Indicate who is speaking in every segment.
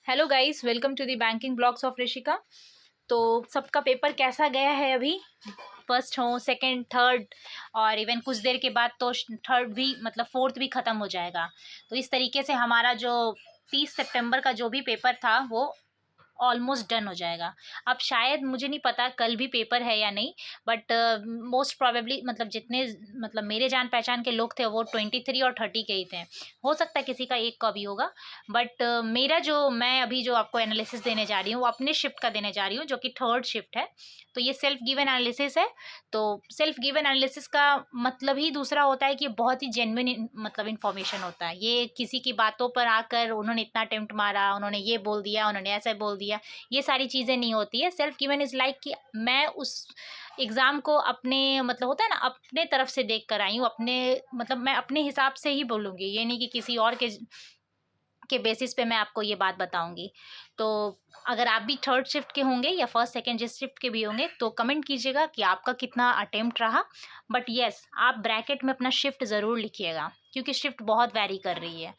Speaker 1: Hello guys, welcome to the banking blogs of Rishika. तो सबका paper कैसा गया है अभी? फर्स्ट हो, सेकंड, थर्ड और इवन कुछ देर के बाद तो थर्ड भी मतलब फोर्थ भी ख़त्म हो जाएगा। तो इस तरीके से हमारा जो 30 सितंबर का जो भी पेपर था वो ऑलमोस्ट डन हो जाएगा। अब शायद मुझे नहीं पता कल भी पेपर है या नहीं, बट मोस्ट प्रोबेबली मतलब जितने मतलब मेरे जान पहचान के लोग थे वो 23 और 30 के ही थे। हो सकता है किसी का एक का भी होगा, बट मेरा जो मैं अभी जो आपको एनालिसिस देने जा रही हूँ वो अपने शिफ्ट का देने जा रही हूँ, जो कि थर्ड शिफ्ट है। तो ये सेल्फ गिवन एनालिसिस है। तो सेल्फ गिवन एनालिसिस का मतलब ही दूसरा होता है कि बहुत ही जेन्युइन मतलब इन्फॉर्मेशन होता है। ये किसी की बातों पर आकर उन्होंने इतना अटेम्प्ट मारा, उन्होंने ये बोल दिया, उन्होंने ऐसा बोल दिया, ये सारी चीज़ें नहीं होती है। सेल्फ गिवन इज़ लाइक कि मैं उस एग्ज़ाम को अपने मतलब होता है ना, अपने तरफ से देख कर आई हूँ, अपने मतलब मैं अपने हिसाब से ही बोलूँगी, ये नहीं कि किसी और के बेसिस पे मैं आपको ये बात बताऊंगी। तो अगर आप भी थर्ड शिफ्ट के होंगे या फर्स्ट सेकंड जिस शिफ्ट के भी होंगे तो कमेंट कीजिएगा कि आपका कितना अटेम्प्ट रहा। बट येस, आप ब्रैकेट में अपना शिफ्ट ज़रूर लिखिएगा क्योंकि शिफ्ट बहुत वैरी कर रही है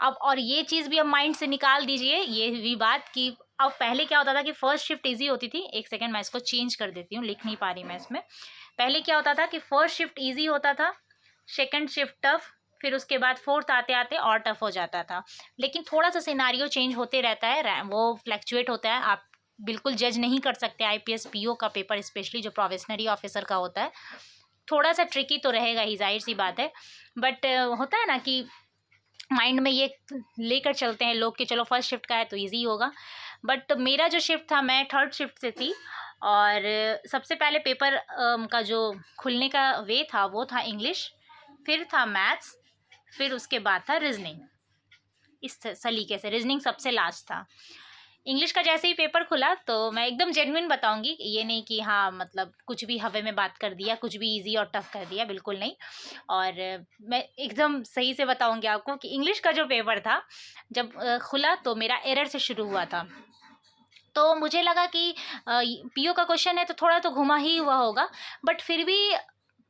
Speaker 1: अब। और ये चीज़ भी अब माइंड से निकाल दीजिए ये भी बात कि अब पहले क्या होता था कि फर्स्ट शिफ्ट ईजी होती थी। एक सेकेंड, मैं इसको चेंज कर देती हूँ, लिख नहीं पा रही मैं इसमें। पहले क्या होता था कि फर्स्ट शिफ्ट ईजी होता था, सेकेंड शिफ्ट टफ, फिर उसके बाद फोर्थ आते आते और टफ हो जाता था। लेकिन थोड़ा सा सिनारियो चेंज होते रहता है, वो फ्लैक्चुएट होता है। आप बिल्कुल जज नहीं कर सकते आईपीएस पीओ का पेपर, स्पेशली जो प्रोबेशनरी ऑफिसर का होता है। थोड़ा सा ट्रिकी तो रहेगा ही, जाहिर सी बात है। बट होता है ना कि माइंड में ये लेकर चलते हैं लोग कि चलो फर्स्ट शिफ्ट का है तो इजी होगा। बट मेरा जो शिफ्ट था, मैं थर्ड शिफ्ट से थी। और सबसे पहले पेपर का जो खुलने का वे था वो था इंग्लिश, फिर था मैथ्स, फिर उसके बाद था रीजनिंग। इस सलीके से रीजनिंग सबसे लास्ट था। इंग्लिश का जैसे ही पेपर खुला तो मैं एकदम जेन्युइन बताऊंगी, ये नहीं कि हाँ मतलब कुछ भी हवे में बात कर दिया, कुछ भी इजी और टफ कर दिया, बिल्कुल नहीं। और मैं एकदम सही से बताऊंगी आपको कि इंग्लिश का जो पेपर था जब खुला तो मेरा एरर से शुरू हुआ था। तो मुझे लगा कि पीओ का क्वेश्चन है तो थोड़ा तो घुमा ही हुआ होगा, बट फिर भी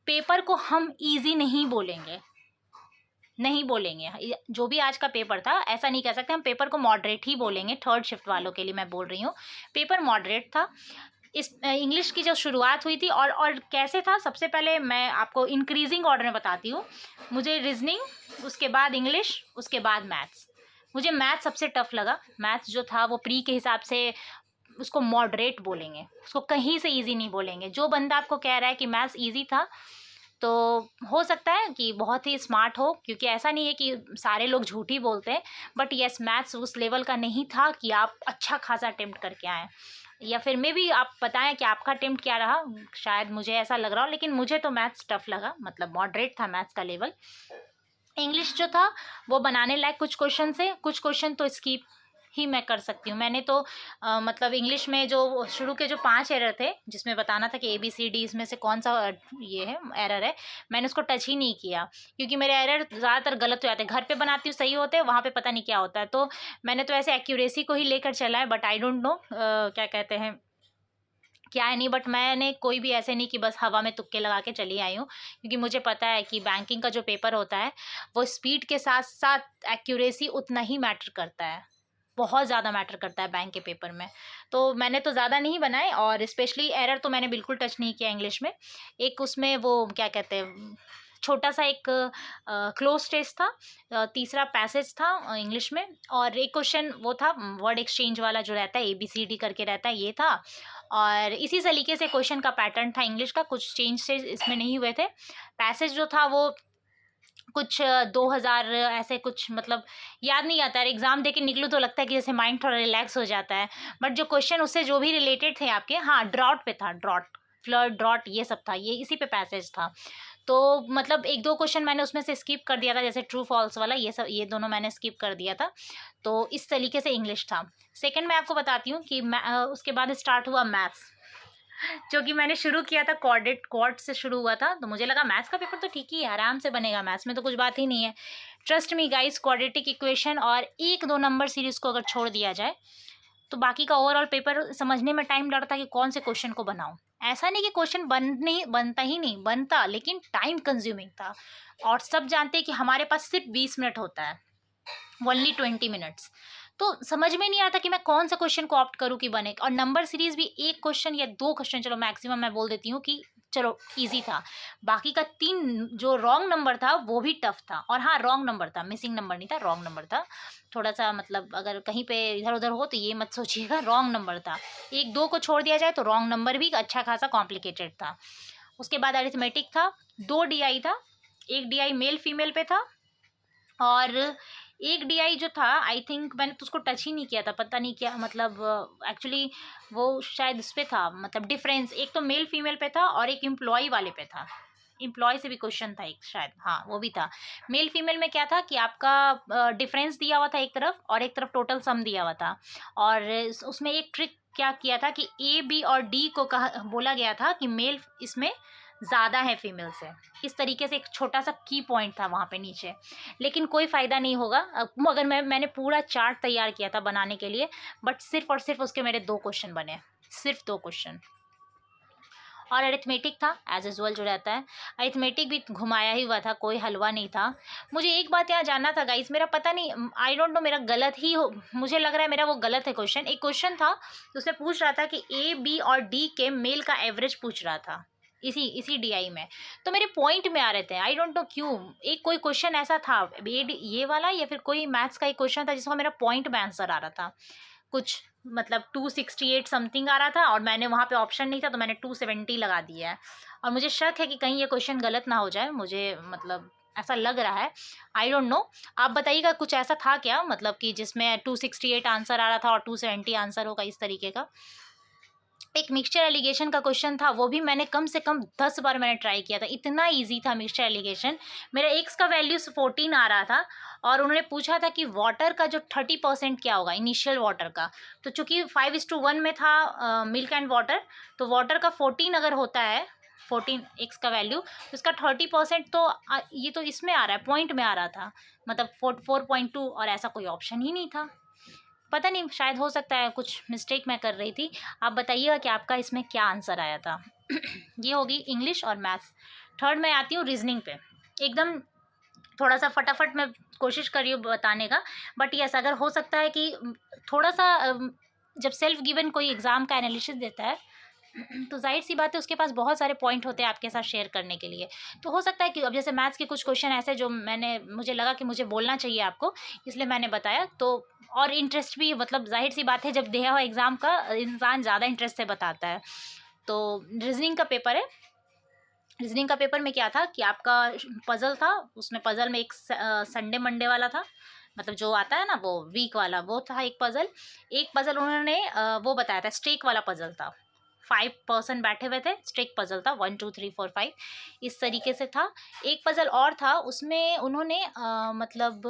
Speaker 1: पेपर को हम इजी नहीं बोलेंगे, नहीं बोलेंगे। जो भी आज का पेपर था ऐसा नहीं कह सकते, हम पेपर को मॉडरेट ही बोलेंगे। थर्ड शिफ्ट वालों के लिए मैं बोल रही हूँ, पेपर मॉडरेट था। इस इंग्लिश की जो शुरुआत हुई थी और कैसे था, सबसे पहले मैं आपको इंक्रीजिंग ऑर्डर में बताती हूँ। मुझे रीजनिंग, उसके बाद इंग्लिश, उसके बाद मैथ्स। मुझे मैथ्स सबसे टफ लगा। मैथ्स जो था वो प्री के हिसाब से उसको मॉडरेट बोलेंगे, उसको कहीं से इजी नहीं बोलेंगे। जो बंदा आपको कह रहा है कि मैथ्स इजी था तो हो सकता है कि बहुत ही स्मार्ट हो, क्योंकि ऐसा नहीं है कि सारे लोग झूठ ही बोलते हैं। बट यस, मैथ्स उस लेवल का नहीं था कि आप अच्छा खासा अटेम्प्ट करके आएँ। या फिर मे भी आप बताएं कि आपका अटेम्प्ट क्या रहा, शायद मुझे ऐसा लग रहा हो। लेकिन मुझे तो मैथ्स टफ लगा, मतलब मॉडरेट था मैथ्स का लेवल। इंग्लिश जो था वो बनाने लायक कुछ क्वेश्चन से, कुछ क्वेश्चन तो स्किप ही मैं कर सकती हूँ। मैंने तो मतलब इंग्लिश में जो शुरू के जो 5 एरर थे जिसमें बताना था कि ABCD इसमें से कौन सा ये है एरर है, मैंने उसको टच ही नहीं किया क्योंकि मेरे एरर ज़्यादातर गलत हो जाते हैं। घर पे बनाती हूँ सही होते हैं, वहाँ पे पता नहीं क्या होता है। तो मैंने तो ऐसे एक्यूरेसी को ही लेकर चला है, बट आई डोंट नो क्या कहते हैं क्या है नहीं। बट मैंने कोई भी ऐसे नहीं कि बस हवा में तुक्के लगा के चली आई हूँ, क्योंकि मुझे पता है कि बैंकिंग का जो पेपर होता है वो स्पीड के साथ साथ एक्यूरेसी उतना ही मैटर करता है, बहुत ज़्यादा मैटर करता है बैंक के पेपर में। तो मैंने तो ज़्यादा नहीं बनाए, और स्पेशली एरर तो मैंने बिल्कुल टच नहीं किया इंग्लिश में। एक उसमें वो क्या कहते हैं, छोटा सा एक क्लोज टेस्ट था, तीसरा पैसेज था इंग्लिश में, और एक क्वेश्चन वो था वर्ड एक्सचेंज वाला जो रहता है ABCD करके रहता है, ये था। और इसी तरीके से क्वेश्चन का पैटर्न था इंग्लिश का, कुछ चेंज से इसमें नहीं हुए थे। पैसेज जो था वो कुछ 2000 ऐसे कुछ, मतलब याद नहीं आता है। एग्जाम दे के निकलूँ तो लगता है कि जैसे माइंड थोड़ा रिलैक्स हो जाता है। बट जो क्वेश्चन उससे जो भी रिलेटेड थे आपके, हाँ ड्रॉट पे था, ड्रॉट, फ्लड, ड्रॉट, ये सब था, ये इसी पे पैसेज था। तो मतलब एक दो क्वेश्चन मैंने उसमें से स्किप कर दिया था, जैसे ट्रू फॉल्स वाला, ये सब, ये दोनों मैंने स्किप कर दिया था। तो इस तरीके से इंग्लिश था। सेकंड मैं आपको बताती हूँ कि उसके बाद स्टार्ट हुआ मैथ्स, जो कि मैंने शुरू किया था क्वाड से शुरू हुआ था। तो मुझे लगा मैथ्स का पेपर तो ठीक ही है, आराम से बनेगा, मैथ्स में तो कुछ बात ही नहीं है। Trust me guys, quadratic equation और 1-2 नंबर सीरीज को अगर छोड़ दिया जाए तो बाकी का ओवरऑल पेपर समझने में टाइम लगता है कि कौन से क्वेश्चन को बनाऊं। ऐसा नहीं कि क्वेश्चन बनता ही नहीं बनता, लेकिन टाइम कंज्यूमिंग था। और सब जानते हैं कि हमारे पास सिर्फ 20 मिनट होता है, ओनली 20 मिनट्स। तो समझ में नहीं आता कि मैं कौन सा क्वेश्चन को ऑप्ट करूँ कि बने। और नंबर सीरीज भी एक क्वेश्चन या दो क्वेश्चन चलो मैक्सिमम मैं बोल देती हूँ कि चलो इजी था, बाकी का 3 जो रॉन्ग नंबर था वो भी टफ था। और हाँ, रॉन्ग नंबर था, मिसिंग नंबर नहीं था, रॉन्ग नंबर था। थोड़ा सा मतलब अगर कहीं पे इधर उधर हो तो ये मत सोचिएगा, रॉन्ग नंबर था। एक दो को छोड़ दिया जाए तो रॉन्ग नंबर भी अच्छा खासा कॉम्प्लिकेटेड था। उसके बाद अरिथमेटिक था, 2 DI था, एक DI मेल फीमेल पे था, और एक DI जो था आई थिंक मैंने तो उसको टच ही नहीं किया था, पता नहीं क्या मतलब एक्चुअली वो शायद उस पे था, मतलब डिफरेंस एक तो मेल फीमेल पे था और एक एम्प्लॉय वाले पे था। एम्प्लॉय से भी क्वेश्चन था एक शायद, हाँ वो भी था। मेल फीमेल में क्या था कि आपका डिफरेंस दिया हुआ था एक तरफ और एक तरफ टोटल सम दिया हुआ था। और उसमें एक ट्रिक क्या किया था कि A B और D को कहा बोला गया था कि मेल इसमें ज़्यादा है फीमेल से। इस तरीके से एक छोटा सा की पॉइंट था वहाँ पे नीचे, लेकिन कोई फ़ायदा नहीं होगा। अगर मैंने पूरा चार्ट तैयार किया था बनाने के लिए, बट सिर्फ और सिर्फ उसके मेरे 2 क्वेश्चन बने, सिर्फ 2 क्वेश्चन। और अरिथमेटिक था एज यूजुअल जो रहता है, अरिथमेटिक भी घुमाया ही हुआ था, कोई हलवा नहीं था। मुझे एक बात यहाँ जानना था गाइस, मेरा पता नहीं आई डोंट नो मेरा गलत ही हो, मुझे लग रहा है मेरा वो गलत है क्वेश्चन। एक क्वेश्चन था तो उसमें पूछ रहा था कि A B और D के मेल का एवरेज पूछ रहा था इसी DI में। तो मेरे पॉइंट में आ रहे थे, आई डोंट नो क्यों। एक कोई क्वेश्चन ऐसा था ये वाला या फिर कोई मैथ्स का एक क्वेश्चन था जिसका मेरा पॉइंट में आंसर आ रहा था कुछ, मतलब 268 समथिंग आ रहा था और मैंने वहाँ पे ऑप्शन नहीं था तो मैंने 270 लगा दिया है। और मुझे शक है कि कहीं ये क्वेश्चन गलत ना हो जाए, मुझे मतलब ऐसा लग रहा है, आई डोंट नो। आप बताइएगा कुछ ऐसा था क्या, मतलब कि जिसमें 268 आंसर आ रहा था और 270 आंसर होगा, इस तरीके का। एक मिक्सचर एलिगेशन का क्वेश्चन था, वो भी मैंने कम से कम 10 बार मैंने ट्राई किया था, इतना इजी था मिक्सचर एलिगेशन। मेरा एक्स का वैल्यू 14 आ रहा था और उन्होंने पूछा था कि वाटर का जो 30% क्या होगा इनिशियल वाटर का। तो चूंकि 5:1 में था मिल्क एंड वाटर, तो वाटर का 14 अगर होता है 14 एक्स का वैल्यू, तो इसका 30% तो ये तो इसमें आ रहा है, पॉइंट में आ रहा था, मतलब 4.2, और ऐसा कोई ऑप्शन ही नहीं था। पता नहीं, शायद हो सकता है कुछ मिस्टेक मैं कर रही थी। आप बताइएगा कि आपका इसमें क्या आंसर आया था। ये होगी इंग्लिश और मैथ्स। थर्ड मैं आती हूँ रीजनिंग पे, एकदम थोड़ा सा फटाफट मैं कोशिश कर रही हूँ बताने का, बट यस अगर हो सकता है कि थोड़ा सा जब सेल्फ गिवन कोई एग्ज़ाम का एनालिसिस देता है तो जाहिर सी बात है उसके पास बहुत सारे पॉइंट होते हैं आपके साथ शेयर करने के लिए। तो हो सकता है कि अब जैसे मैथ्स के कुछ क्वेश्चन ऐसे जो मुझे लगा कि मुझे बोलना चाहिए आपको, इसलिए मैंने बताया। तो और इंटरेस्ट भी, मतलब जाहिर सी बात है जब दिया हुआ एग्ज़ाम का इंसान ज़्यादा इंटरेस्ट से बताता है। तो रीजनिंग का पेपर है। रीजनिंग का पेपर में क्या था कि आपका पज़ल था, उसमें पज़ल में एक संडे मंडे वाला था, मतलब जो आता है ना वो वीक वाला, वो था एक पज़ल। एक पज़ल उन्होंने वो बताया था, स्टेक वाला पज़ल था। 5 पर्सन बैठे हुए थे, स्टिक पजल था, 1 2 3 4 5 इस तरीके से था। एक पजल और था, उसमें उन्होंने मतलब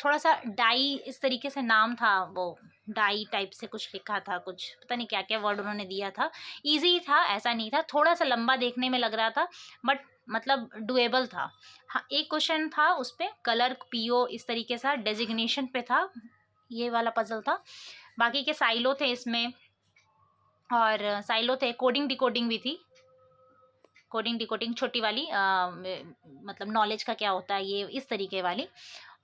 Speaker 1: थोड़ा सा डाई इस तरीके से नाम था, वो डाई टाइप से कुछ लिखा था, कुछ पता नहीं क्या क्या वर्ड उन्होंने दिया था। इजी था, ऐसा नहीं था, थोड़ा सा लंबा देखने में लग रहा था, बट मतलब डुएबल था। हाँ, एक क्वेश्चन था उस पर कलर PO इस तरीके से डेजिग्नेशन पे था, ये वाला पजल था। बाकी के साइलो थे इसमें, और साइलो थे, कोडिंग डिकोडिंग भी थी, कोडिंग डिकोडिंग छोटी वाली मतलब नॉलेज का क्या होता है ये इस तरीके वाली।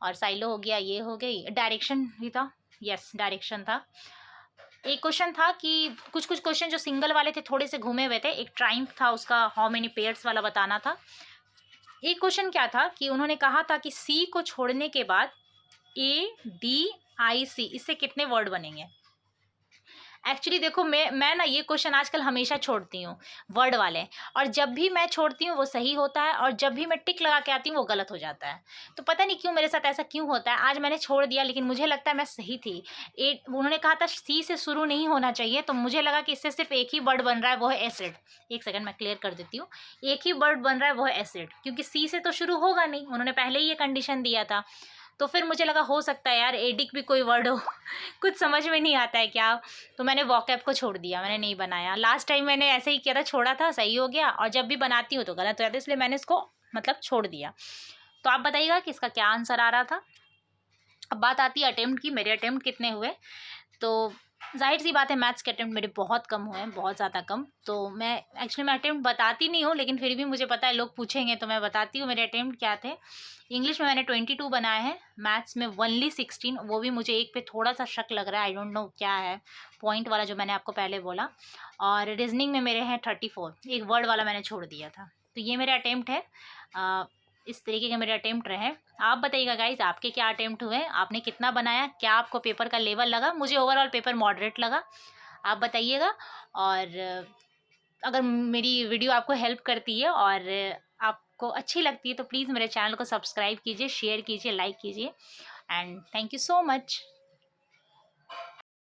Speaker 1: और साइलो हो गया, ये हो गई। डायरेक्शन भी था, यस डायरेक्शन था। एक क्वेश्चन था कि कुछ क्वेश्चन जो सिंगल वाले थे थोड़े से घूमे हुए थे, एक ट्राइम्फ था उसका हाउ मेनी पेयर्स वाला बताना था। एक क्वेश्चन क्या था कि उन्होंने कहा था कि C को छोड़ने के बाद ADIC इससे कितने वर्ड बनेंगे। एक्चुअली देखो मैं ना ये क्वेश्चन आजकल हमेशा छोड़ती हूँ वर्ड वाले, और जब भी मैं छोड़ती हूँ वो सही होता है, और जब भी मैं टिक लगा के आती हूँ वो गलत हो जाता है। तो पता नहीं क्यों मेरे साथ ऐसा क्यों होता है, आज मैंने छोड़ दिया लेकिन मुझे लगता है मैं सही थी। उन्होंने कहा था C से शुरू नहीं होना चाहिए, तो मुझे लगा कि इससे सिर्फ एक ही वर्ड बन रहा है, वो है एसिड। एक सेकंड मैं क्लियर कर देती हूँ, एक ही वर्ड बन रहा है वो है एसिड, क्योंकि C से तो शुरू होगा नहीं, उन्होंने पहले ही ये कंडीशन दिया था। तो फिर मुझे लगा हो सकता है यार एडिक भी कोई वर्ड हो कुछ समझ में नहीं आता है क्या, तो मैंने वॉकैब को छोड़ दिया, मैंने नहीं बनाया। लास्ट टाइम मैंने ऐसे ही किया था, छोड़ा था, सही हो गया, और जब भी बनाती हूँ तो गलत हो जाता है, इसलिए मैंने इसको मतलब छोड़ दिया। तो आप बताइएगा कि इसका क्या आंसर आ रहा था। अब बात आती है अटेम्प्ट की, मेरे अटेम्प्ट कितने हुए। तो ज़ाहिर सी बात है मैथ्स के अटेम्प्ट मेरे बहुत कम हुए हैं, बहुत ज़्यादा कम। तो मैं एक्चुअली मैं अटेम्प्ट बताती नहीं हूँ, लेकिन फिर भी मुझे पता है लोग पूछेंगे तो मैं बताती हूँ मेरे अटेम्प्ट क्या थे। इंग्लिश में मैंने 22 बनाए हैं, मैथ्स में ओनली 16, वो भी मुझे एक पे थोड़ा सा शक लग रहा है, आई डोंट नो क्या है, पॉइंट वाला जो मैंने आपको पहले बोला। और रीजनिंग में मेरे हैं 34, एक वर्ड वाला मैंने छोड़ दिया था। तो ये मेरे अटेम्प्ट है, इस तरीके के मेरे अटेम्प्ट रहे। आप बताइएगा गाइज आपके क्या अटेम्प्ट हुए, आपने कितना बनाया, क्या आपको पेपर का लेवल लगा। मुझे ओवरऑल पेपर मॉडरेट लगा, आप बताइएगा। और अगर मेरी वीडियो आपको हेल्प करती है और आपको अच्छी लगती है तो प्लीज़ मेरे चैनल को सब्सक्राइब कीजिए, शेयर कीजिए, लाइक कीजिए। And thank you so much.